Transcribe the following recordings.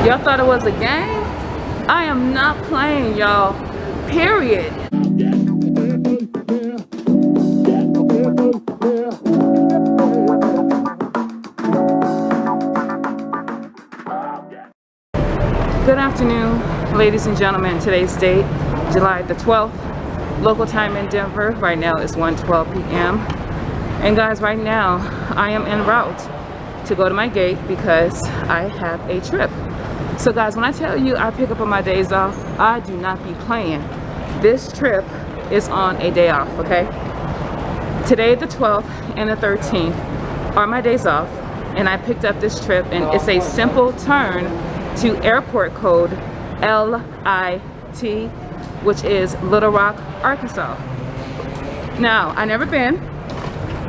Y'all thought it was a game? I am not playing, y'all. Period. Good afternoon, ladies and gentlemen. Today's date, July the 12th. Local time in Denver. Right now it's 1:12 p.m. And guys, right now I am en route to go to my gate because I have a trip. So guys, when I tell you I pick up on my days off, I do not be playing. This trip is on a day off, okay? Today, the 12th and the 13th are my days off, and I picked up this trip, and it's a simple turn to airport code LIT, which is Little Rock, Arkansas. Now, I've never been,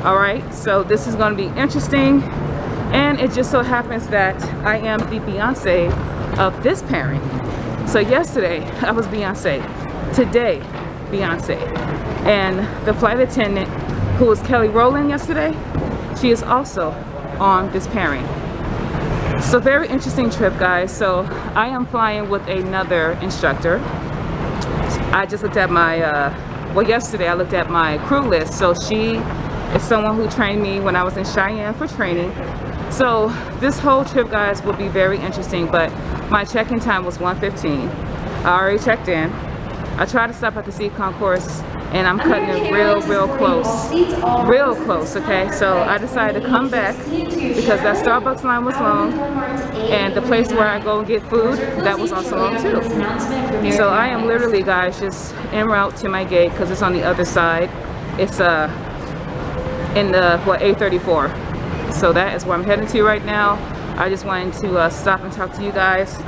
all right? So this is gonna be interesting, and it just so happens that I am the Beyonce of this pairing. So yesterday I was Beyonce, today Beyonce, and the flight attendant who was Kelly Rowland yesterday, she is also on this pairing. So very interesting trip, guys. So I am flying with another instructor. I just looked at my well, yesterday I looked at my crew list. So she is someone who trained me when I was in Cheyenne for training. So this whole trip, guys, will be very interesting, but my check-in time was 1:15. I already checked in. I tried to stop at the seat concourse, and I'm cutting it real close, okay? So I decided to come back because that Starbucks line was long, and the place where I go and get food, that was also long too. So I am literally, guys, just en route to my gate because it's on the other side. It's in the, what, 834. So that is where I'm heading to right now. I just wanted to stop and talk to you guys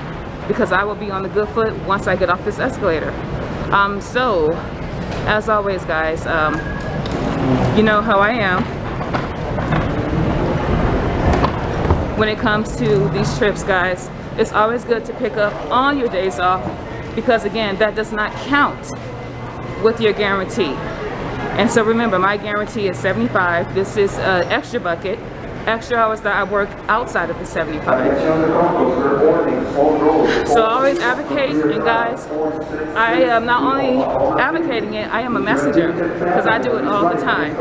because I will be on the good foot once I get off this escalator. So as always, guys, you know how I am when it comes to these trips, guys. It's always good to pick up on your days off because, again, that does not count with your guarantee. And so remember, my guarantee is 75. This is an extra bucket, extra hours that I work outside of the 75. So always advocating, and guys, I am not only advocating it, I am a messenger because I do it all the time.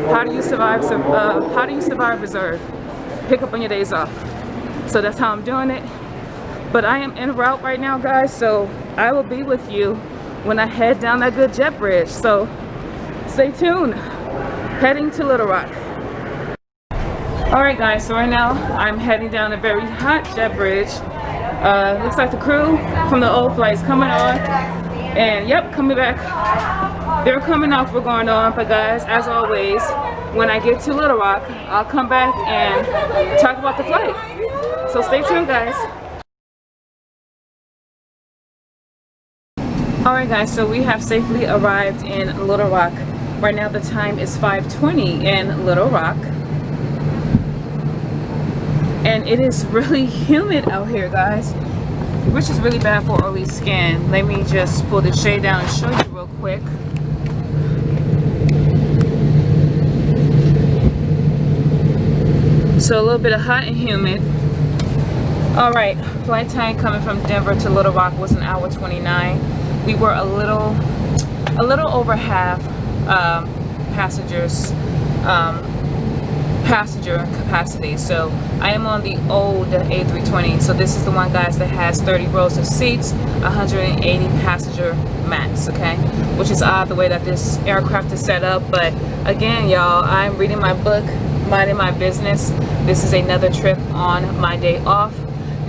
How do you survive? How do you survive reserve? Pick up on your days off. So that's how I'm doing it. But I am en route right now, guys. So I will be with you when I head down that good jet bridge. So stay tuned. Heading to Little Rock. Alright, guys, so right now I'm heading down a very hot jet bridge. Looks like the crew from the old flight is coming on. And yep, coming back. They're coming off, we're going on. But guys, as always, when I get to Little Rock, I'll come back and talk about the flight. So stay tuned, guys. Alright, guys, so we have safely arrived in Little Rock. Right now the time is 5:20 in Little Rock. And it is really humid out here, guys, which is really bad for early skin. Let me just pull the shade down and show you real quick. So a little bit of hot and humid. All right, flight time coming from Denver to Little Rock was 1 hour 29. We were a little over half passenger capacity. So I am on the old A320. So this is the one, guys, that has 30 rows of seats, 180 passenger max, okay? Which is odd the way that this aircraft is set up. But again, y'all, I'm reading my book, minding my business. This is another trip on my day off.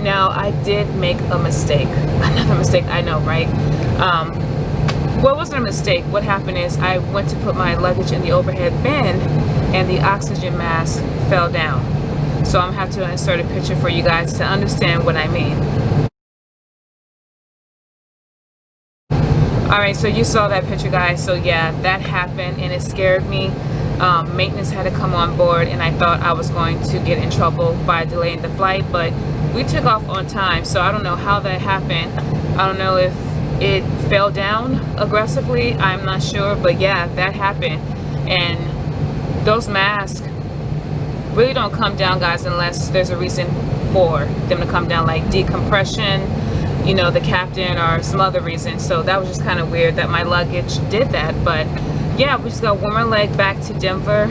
Now, I did make a mistake. Another mistake, I know, right? Well, it wasn't a mistake. What happened is I went to put my luggage in the overhead bin and the oxygen mask fell down. So I'm gonna have to insert a picture for you guys to understand what I mean. Alright, so you saw that picture, guys. So yeah, that happened and it scared me. Maintenance had to come on board and I thought I was going to get in trouble by delaying the flight, but we took off on time. So I don't know how that happened. I don't know if it fell down aggressively, I'm not sure, but yeah, that happened. And those masks really don't come down, guys, unless there's a reason for them to come down, like decompression, you know, the captain, or some other reason. So that was just kind of weird that my luggage did that. But yeah, we just got one more leg back to Denver.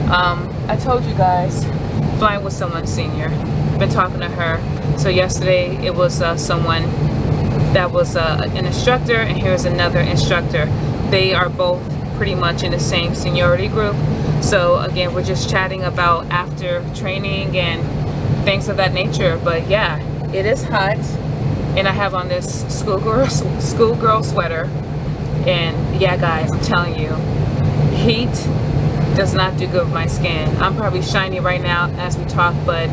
I told you guys, flying with someone senior. Been talking to her. So yesterday it was someone that was an instructor, and here's another instructor. They are both pretty much in the same seniority group. So again, we're just chatting about after training and things of that nature. But yeah, it is hot, and I have on this schoolgirl sweater. And yeah, guys, I'm telling you, heat does not do good with my skin. I'm probably shiny right now as we talk, but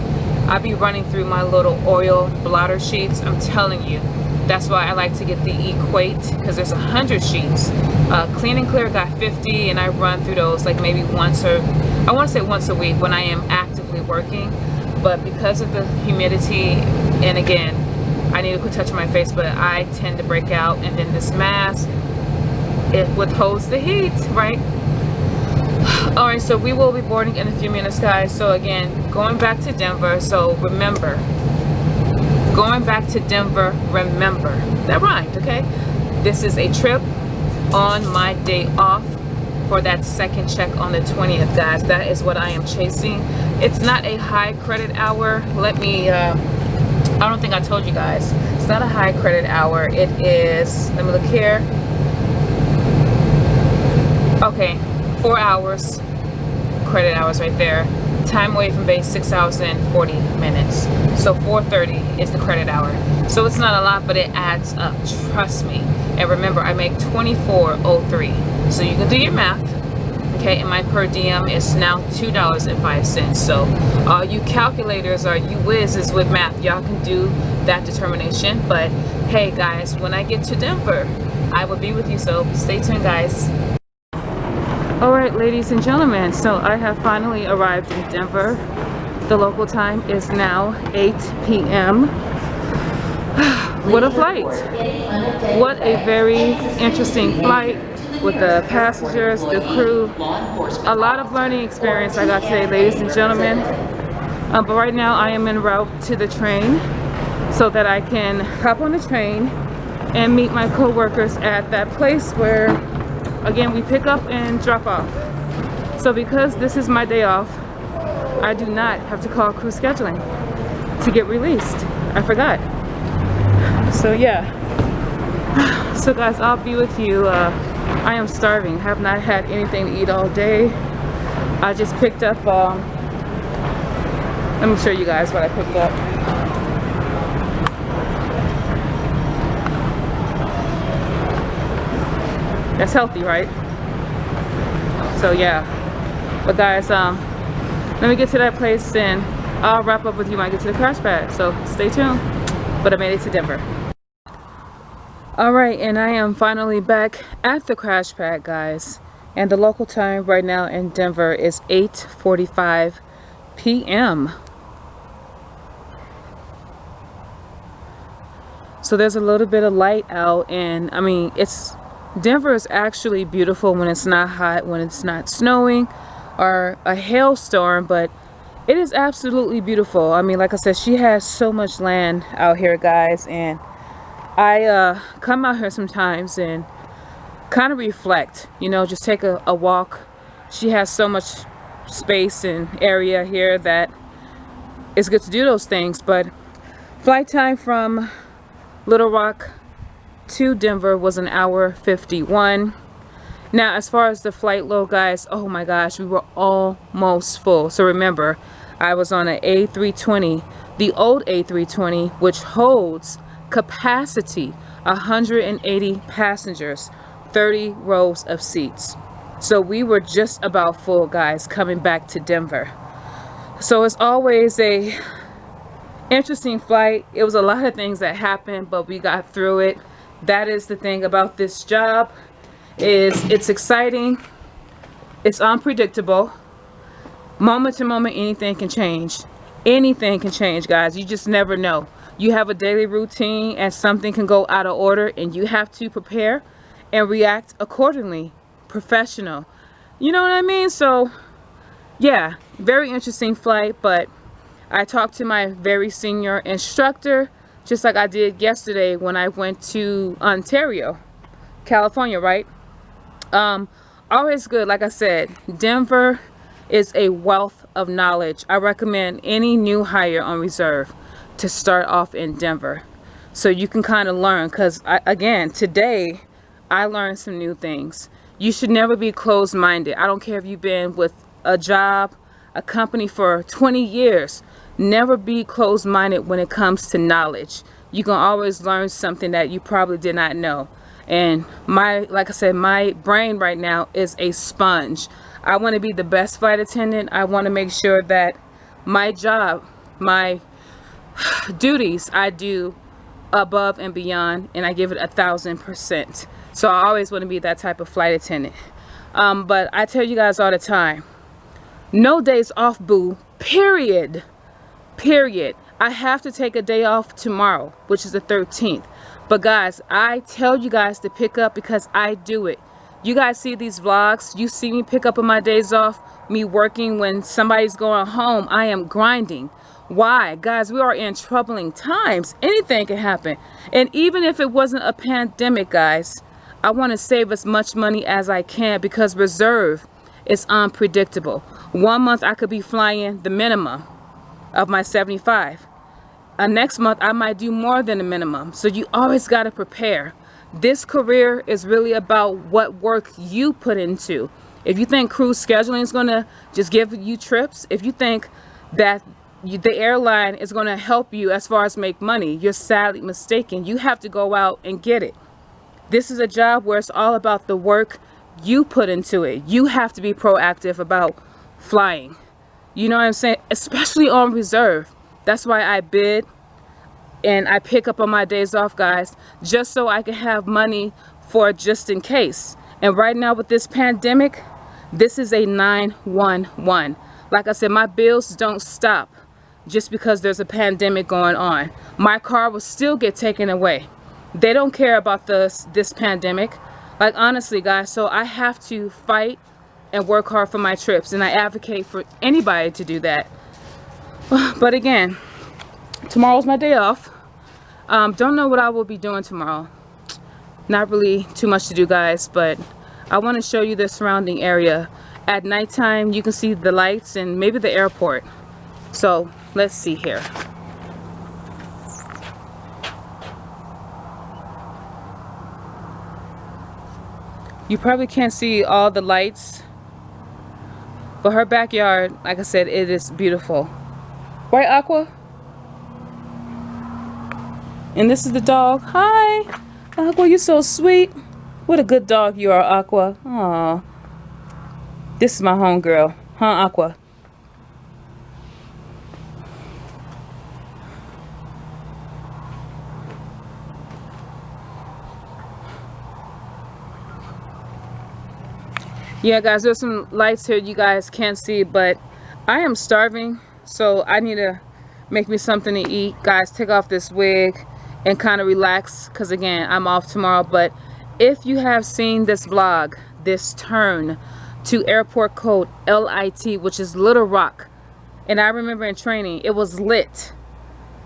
I'll be running through my little oil blotter sheets. I'm telling you, that's why I like to get the Equate, because there's 100 sheets. Clean and Clear got 50, and I run through those like maybe once, or I want to say once a week when I am actively working. But because of the humidity, and again, I need to quit touching my face, but I tend to break out. And then this mask, it withholds the heat, right? All right, so we will be boarding in a few minutes, guys. So again, going back to Denver. So remember, going back to Denver, remember. That rhymed, okay? This is a trip on my day off for that second check on the 20th, guys. That is what I am chasing. It's not a high credit hour. Let me, I don't think I told you guys. It's not a high credit hour. It is, let me look here. Okay, 4 hours, credit hours right there. Time away from base, 6 hours and 40 minutes. So 4:30 is the credit hour. So it's not a lot, but it adds up, trust me. And remember, I make $24.03. So you can do your math, okay? And my per diem is now $2.05. So all you calculators or you whizzes with math, y'all can do that determination. But hey guys, when I get to Denver, I will be with you, so stay tuned, guys. All right, ladies and gentlemen, so I have finally arrived in Denver. The local time is now 8 p.m. What a flight. What a very interesting flight with the passengers, the crew. A lot of learning experience I got today, ladies and gentlemen. But right now I am en route to the train so that I can hop on the train and meet my co-workers at that place where, again, we pick up and drop off. So because this is my day off, I do not have to call crew scheduling to get released. I forgot. So yeah. So guys, I'll be with you. I am starving. Have not had anything to eat all day. I just picked up, let me show you guys what I picked up. That's healthy, right? So yeah. But guys, let me get to that place and I'll wrap up with you when I get to the crash pad. So stay tuned. But I made it to Denver. All right, and I am finally back at the crash pad, guys. And the local time right now in Denver is 8:45 p.m. So there's a little bit of light out, and I mean, Denver is actually beautiful when it's not hot, when it's not snowing or a hailstorm, but it is absolutely beautiful. I mean, like I said, she has so much land out here, guys, and I come out here sometimes and kind of reflect, you know, just take a walk. She has so much space and area here that it's good to do those things. But flight time from Little Rock to Denver was 1 hour 51. Now, as far as the flight load, guys, oh my gosh, we were almost full. So remember, I was on an A320, the old A320, which holds capacity 180 passengers, 30 rows of seats. So we were just about full, guys, coming back to Denver. So it's always a interesting flight. It was a lot of things that happened, but we got through it. That is the thing about this job, is it's exciting, it's unpredictable. Moment to moment, anything can change. Anything can change, guys. You just never know. You have a daily routine and something can go out of order, and you have to prepare and react accordingly. Professional. You know what I mean? So yeah, very interesting flight, but I talked to my very senior instructor, just like I did yesterday when I went to Ontario, California, right? Always good. Like I said, Denver is a wealth of knowledge. I recommend any new hire on reserve to start off in Denver, so you can kind of learn, because again, today I learned some new things. You should never be closed-minded. I don't care if you've been with a job, a company for 20 years. Never be closed-minded when it comes to knowledge. You can always learn something that you probably did not know. And like I said, my brain right now is a sponge. I want to be the best flight attendant. I want to make sure that my job, my duties, I do above and beyond, and I give it 1,000%. So I always want to be that type of flight attendant. But I tell you guys all the time, no days off, boo. Period. I have to take a day off tomorrow, which is the 13th. But guys, I tell you guys to pick up because I do it. You guys see these vlogs, you see me pick up on my days off, me working when somebody's going home. I am grinding. Why? Guys, we are in troubling times. Anything can happen. And even if it wasn't a pandemic, guys, I want to save as much money as I can, because reserve is unpredictable. 1 month I could be flying the minimum of my 75. Next month I might do more than the minimum. So you always got to prepare. This career is really about what work you put into. If you think cruise scheduling is going to just give you trips, if you think that the airline is going to help you as far as make money, you're sadly mistaken. You have to go out and get it. This is a job where it's all about the work you put into it. You have to be proactive about flying. You know what I'm saying? Especially on reserve. That's why I bid and I pick up on my days off, guys, just so I can have money for just in case. And right now with this pandemic, this is a 911. Like I said, my bills don't stop just because there's a pandemic going on. My car will still get taken away. They don't care about this pandemic. Like, honestly, guys, so I have to fight and work hard for my trips, and I advocate for anybody to do that. But again, tomorrow's my day off. Don't know what I will be doing tomorrow. Not really too much to do, guys, but I want to show you the surrounding area. At nighttime, you can see the lights and maybe the airport. So let's see here. You probably can't see all the lights, but her backyard, like I said, it is beautiful. Right, Aqua? And this is the dog. Hi, Aqua, you're so sweet. What a good dog you are, Aqua. Aw. This is my homegirl. Huh, Aqua? Yeah, guys, there's some lights here you guys can't see, but I am starving, so I need to make me something to eat. Guys, take off this wig and kind of relax, because again, I'm off tomorrow. But if you have seen this vlog, this turn to airport code LIT, which is Little Rock, and I remember in training it was lit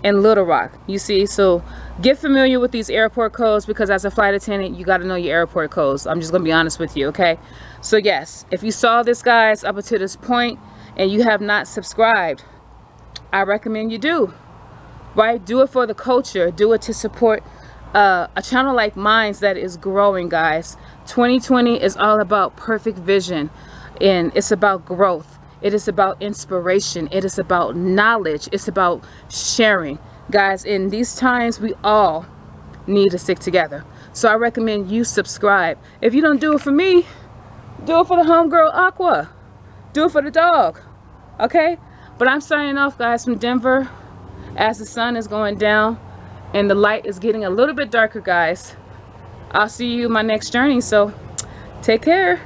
in Little Rock, you see. So get familiar with these airport codes, because as a flight attendant you got to know your airport codes. I'm just gonna be honest with you, okay? So yes, if you saw this, guys, up until this point and you have not subscribed, I recommend you do. Right? Do it for the culture. Do it to support a channel like mine that is growing, guys. 2020 is all about perfect vision, and it's about growth. It is about inspiration. It is about knowledge. It's about sharing. Guys, in these times, we all need to stick together. So I recommend you subscribe. If you don't do it for me, do it for the homegirl Aqua. Do it for the dog. Okay? But I'm signing off, guys, from Denver as the sun is going down and the light is getting a little bit darker, guys. I'll see you in my next journey, so take care.